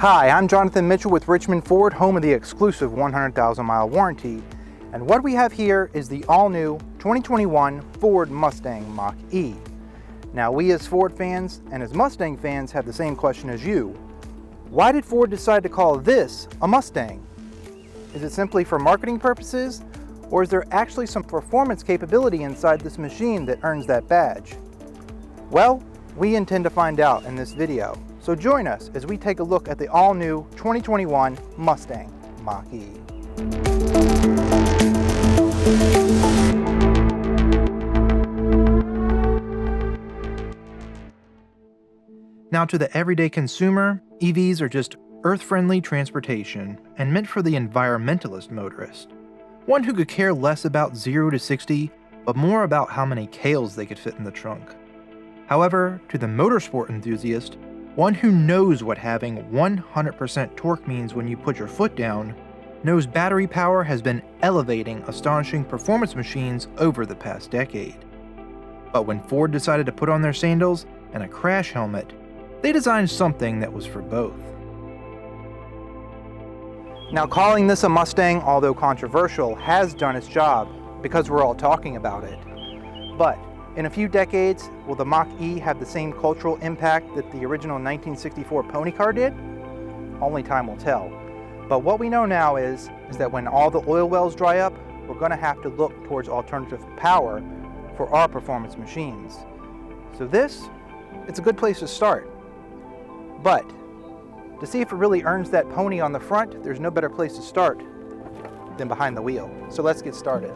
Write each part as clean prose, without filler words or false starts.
Hi, I'm Jonathan Mitchell with Richmond Ford, home of the exclusive 100,000-mile warranty. And what we have here is the all-new 2021 Ford Mustang Mach E. Now, we as Ford fans and as Mustang fans have the same question as you. Why did Ford decide to call this a Mustang? Is it simply for marketing purposes, or is there actually some performance capability inside this machine that earns that badge? Well, we intend to find out in this video. So join us as we take a look at the all-new 2021 Mustang Mach E. Now, to the everyday consumer, EVs are just earth-friendly transportation and meant for the environmentalist motorist. One who could care less about 0 to 60, but more about how many kales they could fit in the trunk. However, to the motorsport enthusiast, one who knows what having 100% torque means when you put your foot down, knows battery power has been elevating astonishing performance machines over the past decade. But when Ford decided to put on their sandals and a crash helmet, they designed something that was for both. Now, calling this a Mustang, although controversial, has done its job because we're all talking about it. But in a few decades, will the Mach E have the same cultural impact that the original 1964 pony car did? Only time will tell. But what we know now is that when all the oil wells dry up, we're going to have to look towards alternative power for our performance machines. So it's a good place to start. But to see if it really earns that pony on the front, there's no better place to start than behind the wheel. So let's get started.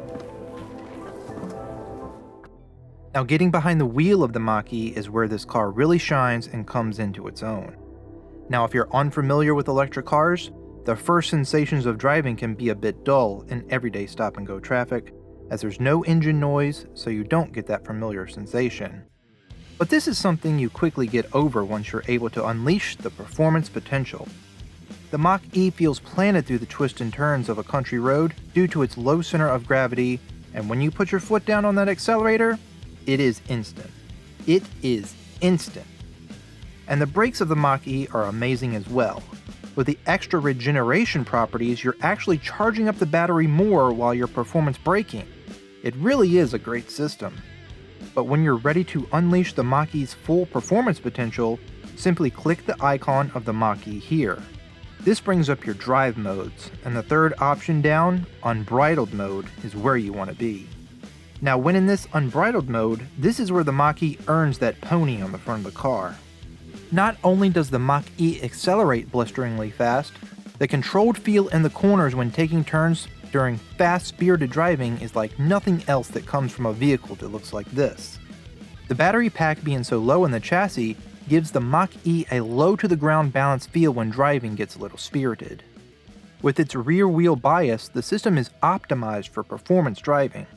Now, getting behind the wheel of the Mach E is where this car really shines and comes into its own. Now, if you're unfamiliar with electric cars, the first sensations of driving can be a bit dull in everyday stop-and-go traffic, as there's no engine noise, so you don't get that familiar sensation. But this is something you quickly get over once you're able to unleash the performance potential. The Mach E feels planted through the twists and turns of a country road due to its low center of gravity, and when you put your foot down on that accelerator, it is instant. It is instant. And the brakes of the Mach E are amazing as well. With the extra regeneration properties, you're actually charging up the battery more while you're performance braking. It really is a great system. But when you're ready to unleash the Mach E's full performance potential, simply click the icon of the Mach E here. This brings up your drive modes, and the third option down, unbridled mode, is where you want to be. Now, when in this unbridled mode, this is where the Mach E earns that pony on the front of the car. Not only does the Mach E accelerate blisteringly fast, the controlled feel in the corners when taking turns during fast, spirited driving is like nothing else that comes from a vehicle that looks like this. The battery pack being so low in the chassis gives the Mach E a low-to-the-ground balance feel when driving gets a little spirited. With its rear-wheel bias, the system is optimized for performance driving.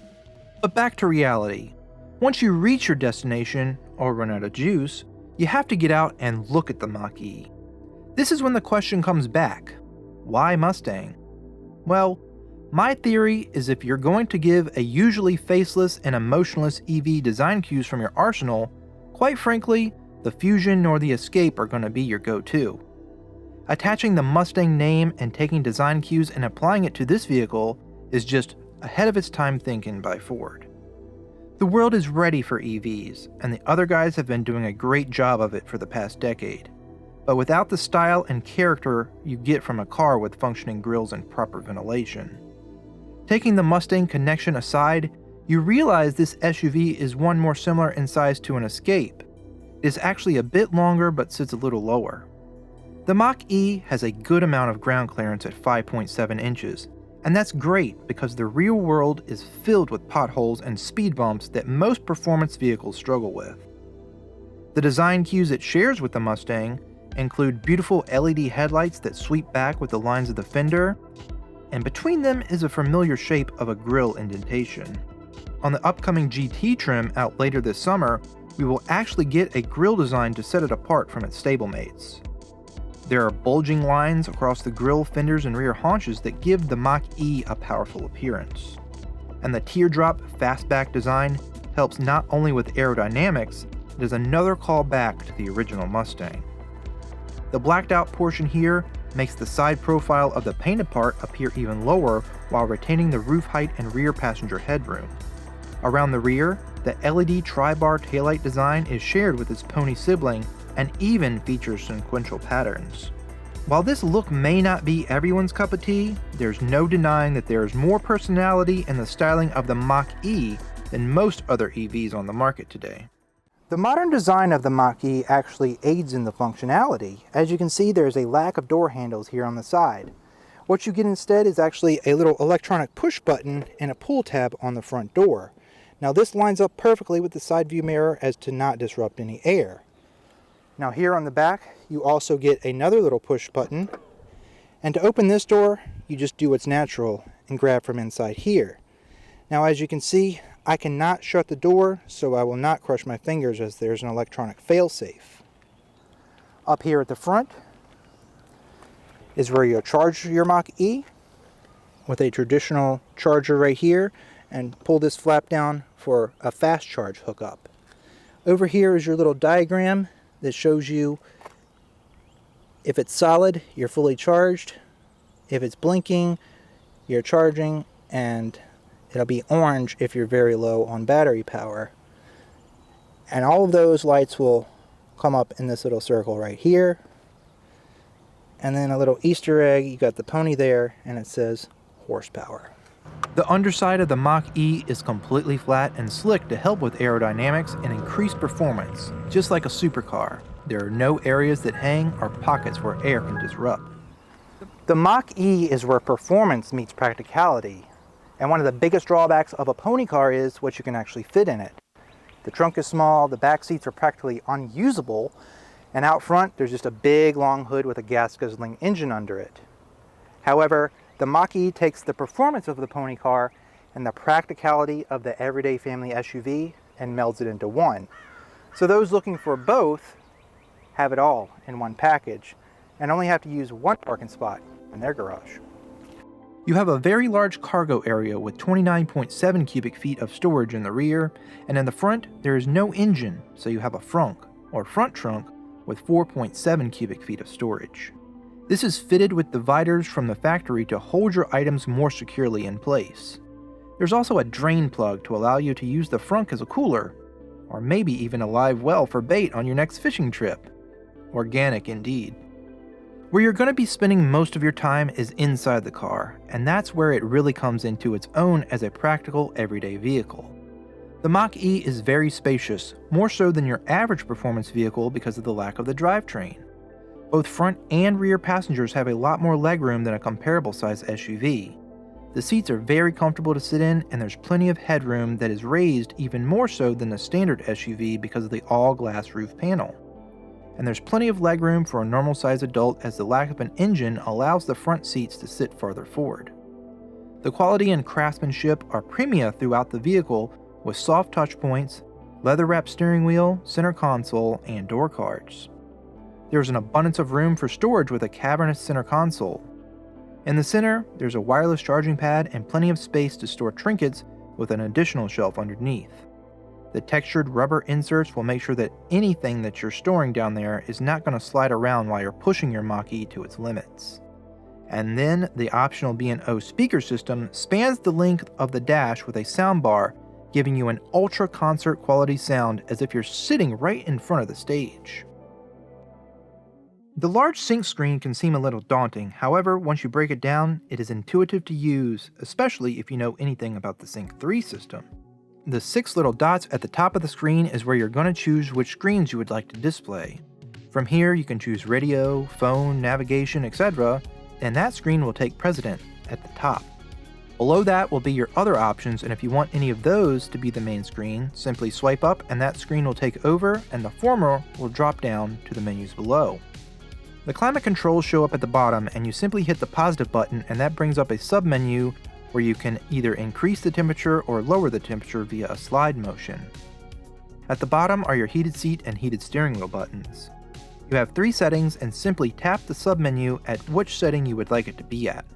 But back to reality. Once you reach your destination, or run out of juice, you have to get out and look at the Mach E. This is when the question comes back. Why Mustang? Well, my theory is if you're going to give a usually faceless and emotionless EV design cues from your arsenal, quite frankly, the Fusion nor the Escape are going to be your go-to. Attaching the Mustang name and taking design cues and applying it to this vehicle is just ahead of its time thinking by Ford. The world is ready for EVs, and the other guys have been doing a great job of it for the past decade. But without the style and character you get from a car with functioning grills and proper ventilation. Taking the Mustang connection aside, you realize this SUV is one more similar in size to an Escape. It is actually a bit longer but sits a little lower. The Mach E has a good amount of ground clearance at 5.7 inches, and that's great because the real world is filled with potholes and speed bumps that most performance vehicles struggle with. The design cues it shares with the Mustang include beautiful LED headlights that sweep back with the lines of the fender, and between them is a familiar shape of a grille indentation. On the upcoming GT trim out later this summer, we will actually get a grille design to set it apart from its stablemates. There are bulging lines across the grille, fenders, and rear haunches that give the Mach E a powerful appearance. And the teardrop fastback design helps not only with aerodynamics, it is another call back to the original Mustang. The blacked out portion here makes the side profile of the painted part appear even lower while retaining the roof height and rear passenger headroom. Around the rear, the LED tri-bar taillight design is shared with its pony sibling and even features sequential patterns. While this look may not be everyone's cup of tea, there's no denying that there is more personality in the styling of the Mach E than most other EVs on the market today. The modern design of the Mach E actually aids in the functionality. As you can see, there's a lack of door handles here on the side. What you get instead is actually a little electronic push button and a pull tab on the front door. Now this lines up perfectly with the side view mirror as to not disrupt any air. Now here on the back, you also get another little push button. And to open this door, you just do what's natural and grab from inside here. Now as you can see, I cannot shut the door, so I will not crush my fingers as there's an electronic failsafe. Up here at the front is where you'll charge your Mach E with a traditional charger right here, and pull this flap down for a fast charge hookup. Over here is your little diagram that shows you if it's solid, you're fully charged. If it's blinking, you're charging, and it'll be orange if you're very low on battery power. And all of those lights will come up in this little circle right here. And then a little Easter egg, you got the pony there, and it says horsepower. The underside of the Mach E is completely flat and slick to help with aerodynamics and increase performance. Just like a supercar, there are no areas that hang or pockets where air can disrupt. The Mach E is where performance meets practicality. And one of the biggest drawbacks of a pony car is what you can actually fit in it. The trunk is small, the back seats are practically unusable, and out front there's just a big long hood with a gas-guzzling engine under it. However, the Mach E takes the performance of the pony car and the practicality of the everyday family SUV and melds it into one. So those looking for both have it all in one package and only have to use one parking spot in their garage. You have a very large cargo area with 29.7 cubic feet of storage in the rear, and in the front there is no engine, so you have a frunk, or front trunk, with 4.7 cubic feet of storage. This is fitted with dividers from the factory to hold your items more securely in place. There's also a drain plug to allow you to use the frunk as a cooler, or maybe even a live well for bait on your next fishing trip. Organic indeed. Where you're going to be spending most of your time is inside the car, and that's where it really comes into its own as a practical everyday vehicle. The Mach E is very spacious, more so than your average performance vehicle because of the lack of the drivetrain. Both front and rear passengers have a lot more legroom than a comparable size SUV. The seats are very comfortable to sit in, and there's plenty of headroom that is raised even more so than the standard SUV because of the all-glass roof panel. And there's plenty of legroom for a normal-sized adult as the lack of an engine allows the front seats to sit farther forward. The quality and craftsmanship are premium throughout the vehicle with soft touch points, leather-wrapped steering wheel, center console, and door cards. There's an abundance of room for storage with a cavernous center console. In the center, there's a wireless charging pad and plenty of space to store trinkets with an additional shelf underneath. The textured rubber inserts will make sure that anything that you're storing down there is not going to slide around while you're pushing your Mach E to its limits. And then the optional B&O speaker system spans the length of the dash with a soundbar, giving you an ultra concert quality sound as if you're sitting right in front of the stage. The large sync screen can seem a little daunting, however, once you break it down, it is intuitive to use, especially if you know anything about the Sync 3 system. The 6 little dots at the top of the screen is where you're going to choose which screens you would like to display. From here, you can choose radio, phone, navigation, etc., and that screen will take precedent at the top. Below that will be your other options, and if you want any of those to be the main screen, simply swipe up and that screen will take over, and the former will drop down to the menus below. The climate controls show up at the bottom, and you simply hit the positive button and that brings up a sub-menu where you can either increase the temperature or lower the temperature via a slide motion. At the bottom are your heated seat and heated steering wheel buttons. You have 3 settings and simply tap the sub-menu at which setting you would like it to be at.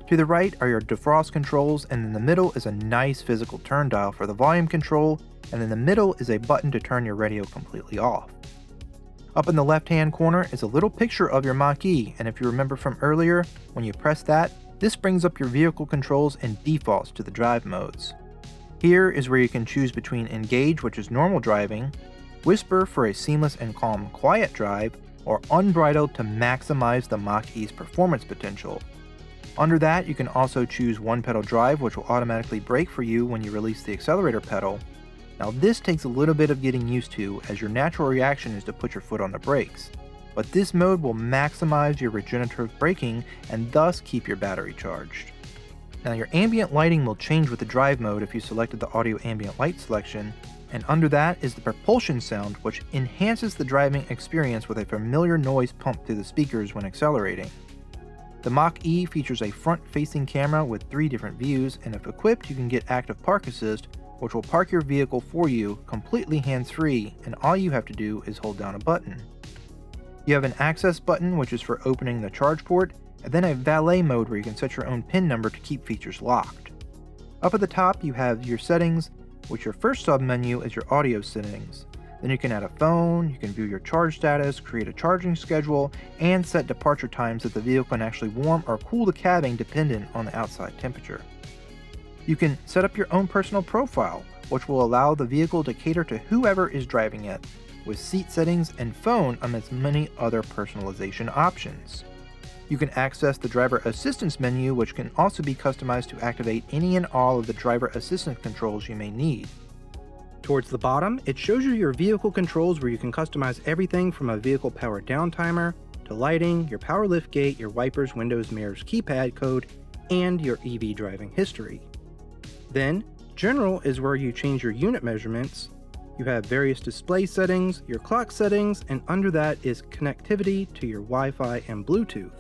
To the right are your defrost controls, and in the middle is a nice physical turn dial for the volume control, and in the middle is a button to turn your radio completely off. Up in the left-hand corner is a little picture of your Mach E, and if you remember from earlier, when you press that, this brings up your vehicle controls and defaults to the drive modes. Here is where you can choose between Engage, which is normal driving, Whisper for a seamless and calm quiet drive, or Unbridled to maximize the Mach E's performance potential. Under that, you can also choose one pedal drive, which will automatically brake for you when you release the accelerator pedal. Now this takes a little bit of getting used to, as your natural reaction is to put your foot on the brakes, but this mode will maximize your regenerative braking and thus keep your battery charged. Now your ambient lighting will change with the drive mode if you selected the audio ambient light selection, and under that is the propulsion sound, which enhances the driving experience with a familiar noise pumped through the speakers when accelerating. The Mach E features a front-facing camera with 3 different views, and if equipped you can get active park assist, which will park your vehicle for you completely hands-free, and all you have to do is hold down a button. You have an access button, which is for opening the charge port, and then a valet mode where you can set your own PIN number to keep features locked. Up at the top you have your settings, which your first sub-menu is your audio settings. Then you can add a phone, you can view your charge status, create a charging schedule, and set departure times that the vehicle can actually warm or cool the cabin dependent on the outside temperature. You can set up your own personal profile, which will allow the vehicle to cater to whoever is driving it, with seat settings and phone amidst many other personalization options. You can access the driver assistance menu, which can also be customized to activate any and all of the driver assistance controls you may need. Towards the bottom, it shows you your vehicle controls where you can customize everything from a vehicle power down timer, to lighting, your power lift gate, your wipers, windows, mirrors, keypad code, and your EV driving history. Then, General is where you change your unit measurements. You have various display settings, your clock settings, and under that is connectivity to your Wi-Fi and Bluetooth.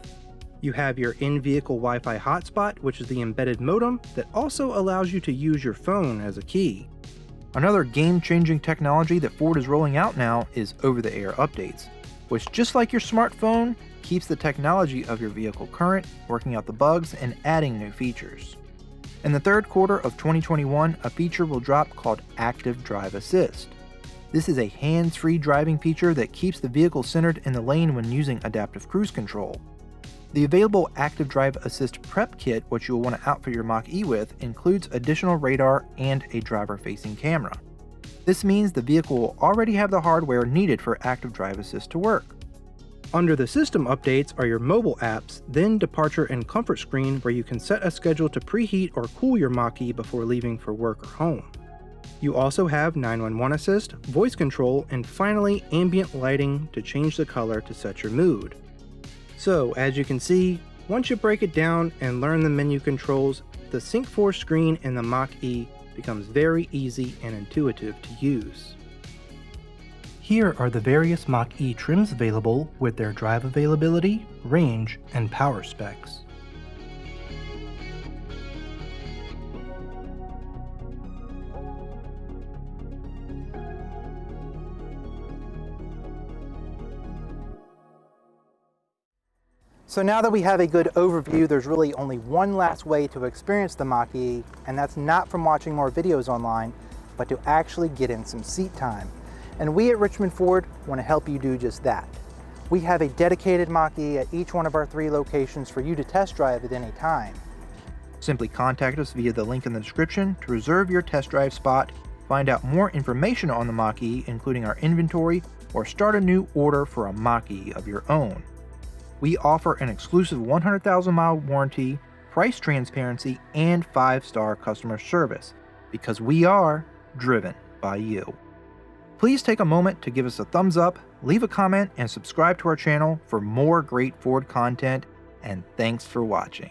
You have your in-vehicle Wi-Fi hotspot, which is the embedded modem that also allows you to use your phone as a key. Another game-changing technology that Ford is rolling out now is over-the-air updates, which just like your smartphone, keeps the technology of your vehicle current, working out the bugs, and adding new features. In the third quarter of 2021, a feature will drop called Active Drive Assist. This is a hands-free driving feature that keeps the vehicle centered in the lane when using adaptive cruise control. The available Active Drive Assist Prep Kit, which you'll want to outfit your Mach E with, includes additional radar and a driver-facing camera. This means the vehicle will already have the hardware needed for Active Drive Assist to work. Under the system updates are your mobile apps, then departure and comfort screen where you can set a schedule to preheat or cool your Mach E before leaving for work or home. You also have 911 assist, voice control, and finally ambient lighting to change the color to set your mood. So as you can see, once you break it down and learn the menu controls, the Sync 4 screen in the Mach E becomes very easy and intuitive to use. Here are the various Mach E trims available with their drive availability, range, and power specs. So now that we have a good overview, there's really only one last way to experience the Mach E, and that's not from watching more videos online, but to actually get in some seat time. And we at Richmond Ford want to help you do just that. We have a dedicated Mach E at each one of our 3 locations for you to test drive at any time. Simply contact us via the link in the description to reserve your test drive spot, find out more information on the Mach E, including our inventory, or start a new order for a Mach E of your own. We offer an exclusive 100,000-mile warranty, price transparency, and 5-star customer service, because we are driven by you. Please take a moment to give us a thumbs up, leave a comment, and subscribe to our channel for more great Ford content, and thanks for watching.